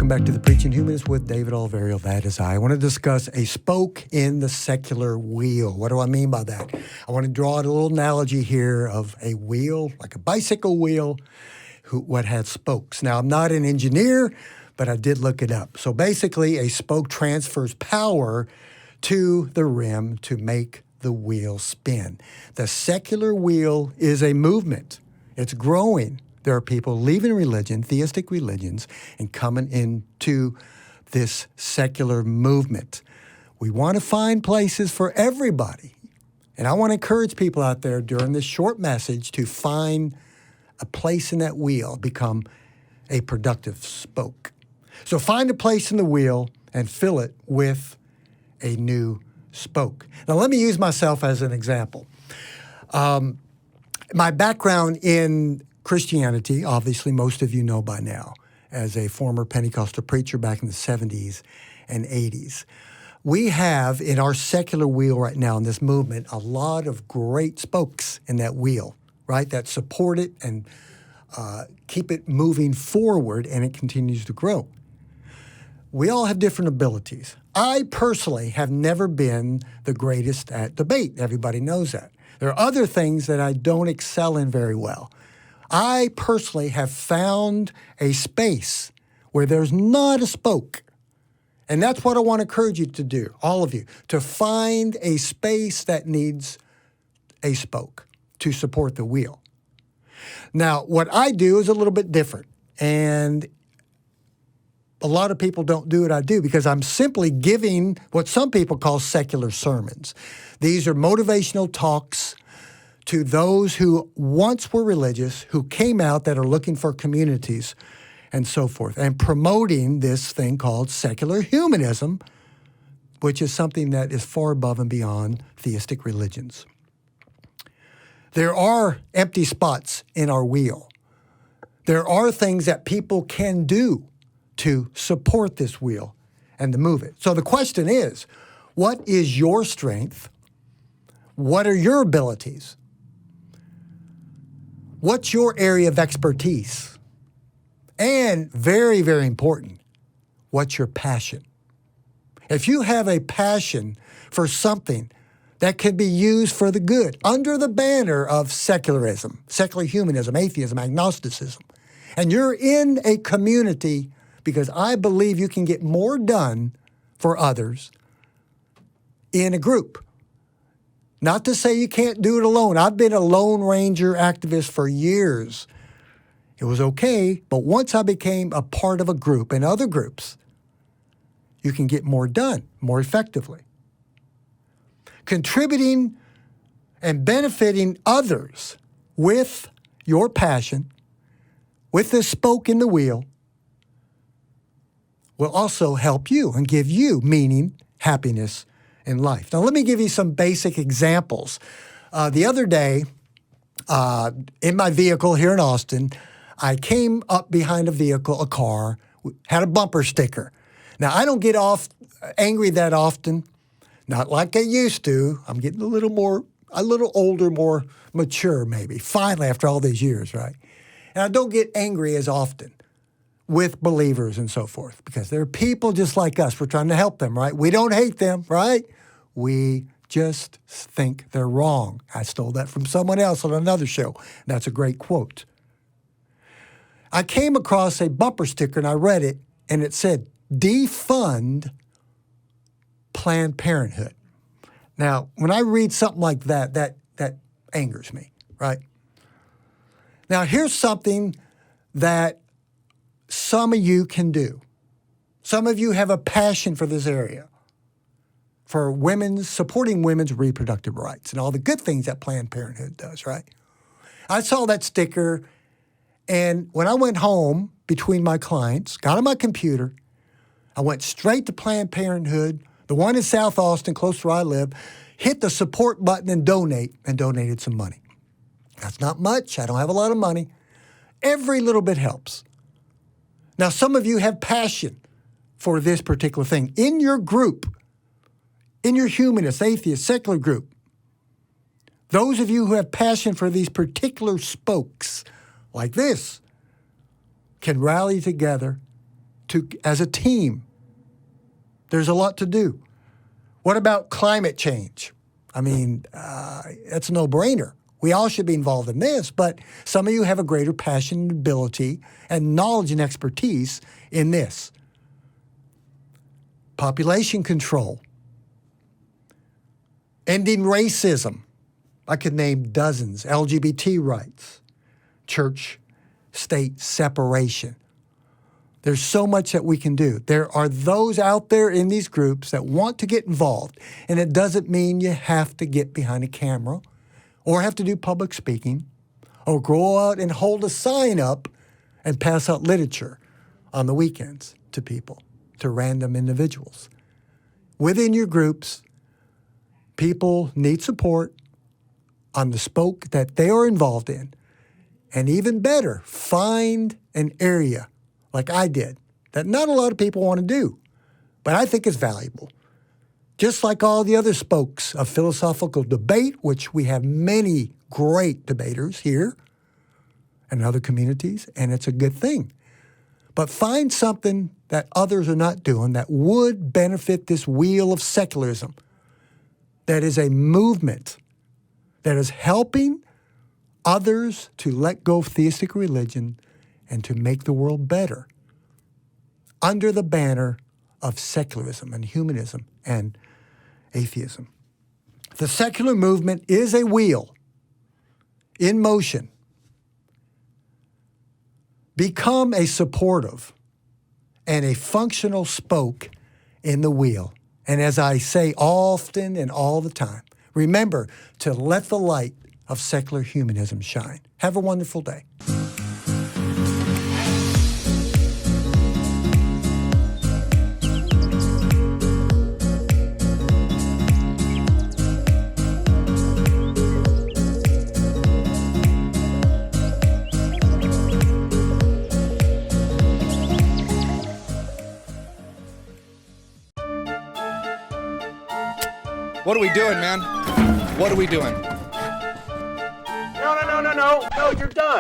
Welcome back to the Preaching Humanist with David Oliverio. That is I. I want to discuss a spoke in the secular wheel. What do I mean by that? I want to draw out a little analogy here of a wheel, like a bicycle wheel, what had spokes. Now, I'm not an engineer, but I did look it up. So basically, a spoke transfers power to the rim to make the wheel spin. The secular wheel is a movement. It's growing. There are people leaving religion, theistic religions, and coming into this secular movement. We want to find places for everybody. And I want to encourage people out there during this short message to find a place in that wheel, become a productive spoke. So find a place in the wheel and fill it with a new spoke. Now, let me use myself as an example. My background in Christianity, obviously most of you know by now, as a former Pentecostal preacher back in the 70s and 80s. We have in our secular wheel right now in this movement a lot of great spokes in that wheel, right, that support it and keep it moving forward, and it continues to grow. We all have different abilities. I personally have never been the greatest at debate. Everybody knows that. There are other things that I don't excel in very well. I personally have found a space where there's not a spoke. And that's what I want to encourage you to do, all of you, to find a space that needs a spoke to support the wheel. Now, what I do is a little bit different. And a lot of people don't do what I do because I'm simply giving what some people call secular sermons. These are motivational talks to those who once were religious, who came out that are looking for communities and so forth, and promoting this thing called secular humanism, which is something that is far above and beyond theistic religions. There are empty spots in our wheel. There are things that people can do to support this wheel and to move it. So the question is, what is your strength? What are your abilities? What's your area of expertise? And very, very important, what's your passion? If you have a passion for something that can be used for the good under the banner of secularism, secular humanism, atheism, agnosticism, and you're in a community because I believe you can get more done for others in a group. Not to say you can't do it alone. I've been a Lone Ranger activist for years. It was okay, but once I became a part of a group and other groups, you can get more done more effectively. Contributing and benefiting others with your passion, with the spoke in the wheel, will also help you and give you meaning, happiness, in life. Now, let me give you some basic examples. The other day, in my vehicle here in Austin, I came up behind a car, had a bumper sticker. Now, I don't get angry that often, not like I used to. I'm getting a little older, more mature maybe, finally after all these years, right? And I don't get angry as often with believers and so forth, because they're people just like us. We're trying to help them, right? We don't hate them, right? We just think they're wrong. I stole that from someone else on another show. That's a great quote. I came across a bumper sticker and I read it, and it said, defund Planned Parenthood. Now, when I read something like that, that angers me, right? Now, here's something that some of you can do. Some of you have a passion for this area, for supporting women's reproductive rights and all the good things that Planned Parenthood does, right? I saw that sticker, and when I went home between my clients, got on my computer, I went straight to Planned Parenthood, the one in South Austin, close to where I live, hit the support button and donated some money. That's not much. I don't have a lot of money. Every little bit helps. Now, some of you have passion for this particular thing. In your group, in your humanist, atheist, secular group, those of you who have passion for these particular spokes like this can rally together as a team. There's a lot to do. What about climate change? I mean, that's a no-brainer. We all should be involved in this, but some of you have a greater passion and ability and knowledge and expertise in this. Population control. Ending racism. I could name dozens. LGBT rights. Church-state separation. There's so much that we can do. There are those out there in these groups that want to get involved, and it doesn't mean you have to get behind a camera or have to do public speaking or go out and hold a sign up and pass out literature on the weekends to people, to random individuals. Within your groups, people need support on the spoke that they are involved in. And even better, find an area like I did, that not a lot of people want to do, but I think is valuable. Just like all the other spokes of philosophical debate, which we have many great debaters here and other communities, and it's a good thing. But find something that others are not doing that would benefit this wheel of secularism, that is a movement that is helping others to let go of theistic religion and to make the world better under the banner of secularism and humanism and atheism. The secular movement is a wheel in motion. Become a supportive and a functional spoke in the wheel. And as I say often and all the time, remember to let the light of secular humanism shine. Have a wonderful day. What are we doing, man? What are we doing? No, you're done.